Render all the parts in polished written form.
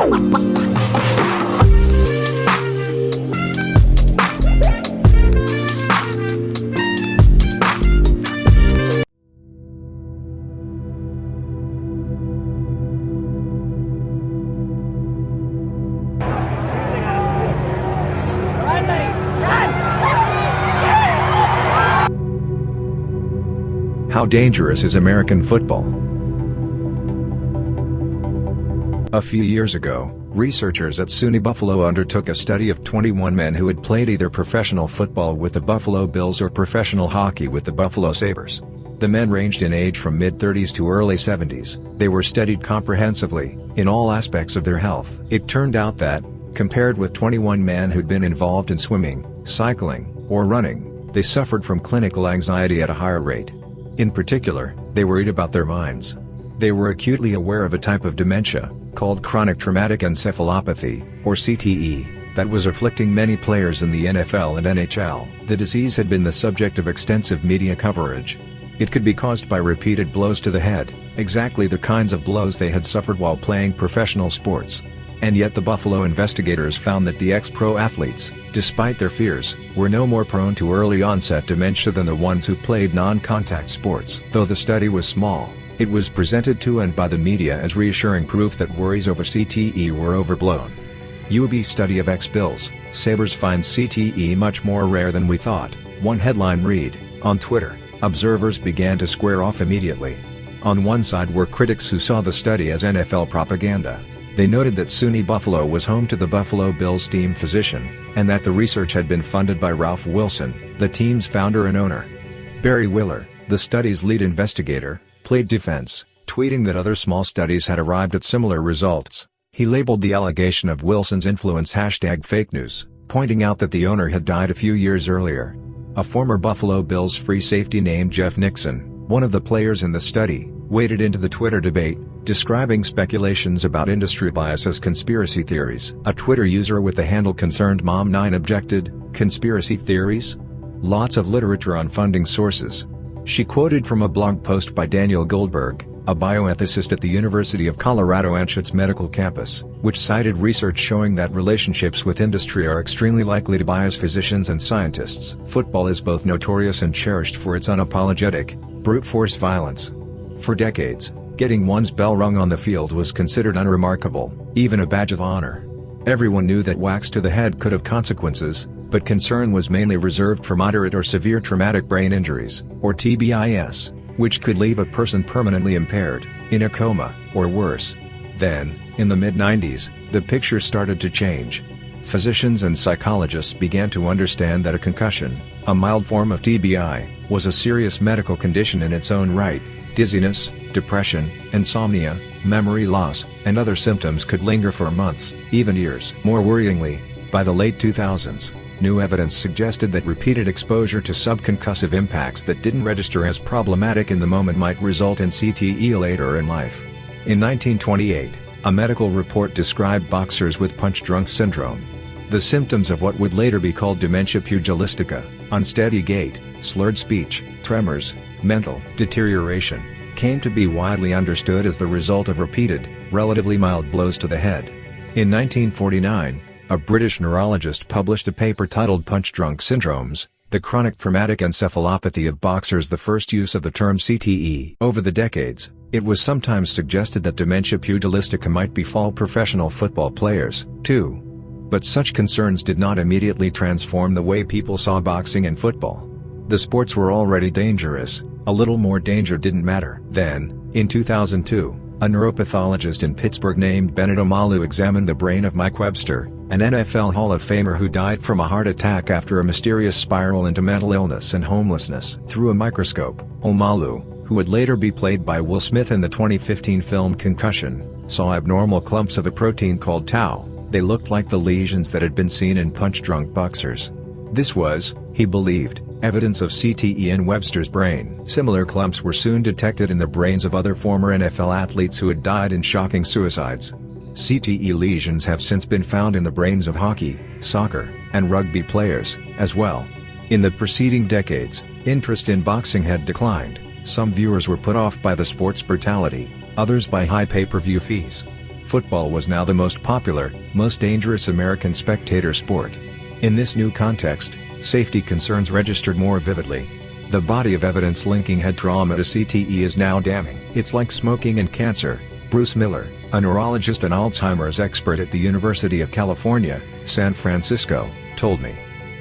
How dangerous is American football? A few years ago, researchers at SUNY Buffalo undertook a study of 21 men who had played either professional football with the Buffalo Bills or professional hockey with the Buffalo Sabres. The men ranged in age from mid-30s to early 70s. They were studied comprehensively, in all aspects of their health. It turned out that, compared with 21 men who'd been involved in swimming, cycling, or running, they suffered from clinical anxiety at a higher rate. In particular, they worried about their minds. They were acutely aware of a type of dementia, called chronic traumatic encephalopathy, or CTE, that was afflicting many players in the NFL and NHL. The disease had been the subject of extensive media coverage. It could be caused by repeated blows to the head, exactly the kinds of blows they had suffered while playing professional sports. And yet the Buffalo investigators found that the ex-pro athletes, despite their fears, were no more prone to early-onset dementia than the ones who played non-contact sports. Though the study was small, it was presented to and by the media as reassuring proof that worries over CTE were overblown. UB study of ex-Bills, Sabres finds CTE much more rare than we thought, one headline read. On Twitter, observers began to square off immediately. On one side were critics who saw the study as NFL propaganda. They noted that SUNY Buffalo was home to the Buffalo Bills team physician, and that the research had been funded by Ralph Wilson, the team's founder and owner. Barry Willer, the study's lead investigator, played defense, tweeting that other small studies had arrived at similar results. He labeled the allegation of Wilson's influence #fake news, pointing out that the owner had died a few years earlier. A former Buffalo Bills free safety named Jeff Nixon, one of the players in the study, waded into the Twitter debate, describing speculations about industry bias as conspiracy theories. A Twitter user with the handle ConcernedMom9 objected, "Conspiracy theories? Lots of literature on funding sources." She quoted from a blog post by Daniel Goldberg, a bioethicist at the University of Colorado Anschutz Medical Campus, which cited research showing that relationships with industry are extremely likely to bias physicians and scientists. Football is both notorious and cherished for its unapologetic, brute force violence. For decades, getting one's bell rung on the field was considered unremarkable, even a badge of honor. Everyone knew that whacks to the head could have consequences, but concern was mainly reserved for moderate or severe traumatic brain injuries, or TBIS, which could leave a person permanently impaired, in a coma, or worse. Then, in the mid-90s, the picture started to change. Physicians and psychologists began to understand that a concussion, a mild form of TBI, was a serious medical condition in its own right. Dizziness, depression, insomnia, memory loss, and other symptoms could linger for months, even years. More worryingly, by the late 2000s, new evidence suggested that repeated exposure to subconcussive impacts that didn't register as problematic in the moment might result in CTE later in life. In 1928, a medical report described boxers with punch-drunk syndrome. The symptoms of what would later be called dementia pugilistica, unsteady gait, slurred speech, tremors, mental deterioration, came to be widely understood as the result of repeated, relatively mild blows to the head. In 1949, a British neurologist published a paper titled Punch-Drunk Syndromes, the Chronic Traumatic Encephalopathy of Boxers, the first use of the term CTE. Over the decades, it was sometimes suggested that dementia pugilistica might befall professional football players, too. But such concerns did not immediately transform the way people saw boxing and football. The sports were already dangerous, a little more danger didn't matter. Then, in 2002, a neuropathologist in Pittsburgh named Bennett Omalu examined the brain of Mike Webster, an NFL Hall of Famer who died from a heart attack after a mysterious spiral into mental illness and homelessness. Through a microscope, Omalu, who would later be played by Will Smith in the 2015 film Concussion, saw abnormal clumps of a protein called tau. They looked like the lesions that had been seen in punch-drunk boxers. This was, he believed, evidence of CTE in Webster's brain. Similar clumps were soon detected in the brains of other former NFL athletes who had died in shocking suicides. CTE lesions have since been found in the brains of hockey, soccer, and rugby players, as well. In the preceding decades, interest in boxing had declined. Some viewers were put off by the sport's brutality, others by high pay-per-view fees. Football was now the most popular, most dangerous American spectator sport. In this new context, safety concerns registered more vividly. The body of evidence linking head trauma to CTE is now damning. It's like smoking and cancer, Bruce Miller, a neurologist and Alzheimer's expert at the University of California, San Francisco, told me.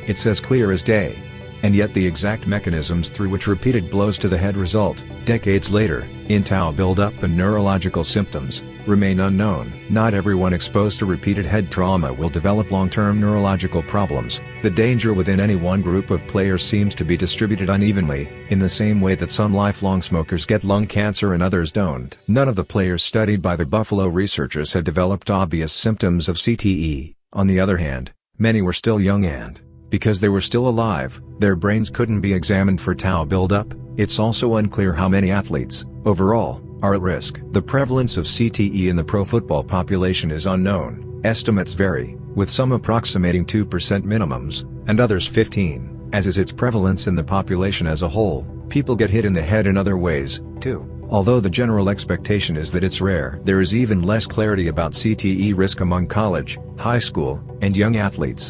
It's as clear as day. And yet the exact mechanisms through which repeated blows to the head result, decades later, in tau buildup and neurological symptoms, remain unknown. Not everyone exposed to repeated head trauma will develop long-term neurological problems. The danger within any one group of players seems to be distributed unevenly, in the same way that some lifelong smokers get lung cancer and others don't. None of the players studied by the Buffalo researchers had developed obvious symptoms of CTE. On the other hand, many were still young and, because they were still alive, their brains couldn't be examined for tau buildup. It's also unclear how many athletes, overall, are at risk. The prevalence of CTE in the pro football population is unknown. Estimates vary, with some approximating 2% minimums, and others 15, as is its prevalence in the population as a whole. People get hit in the head in other ways, too. Although the general expectation is that it's rare, there is even less clarity about CTE risk among college, high school, and young athletes.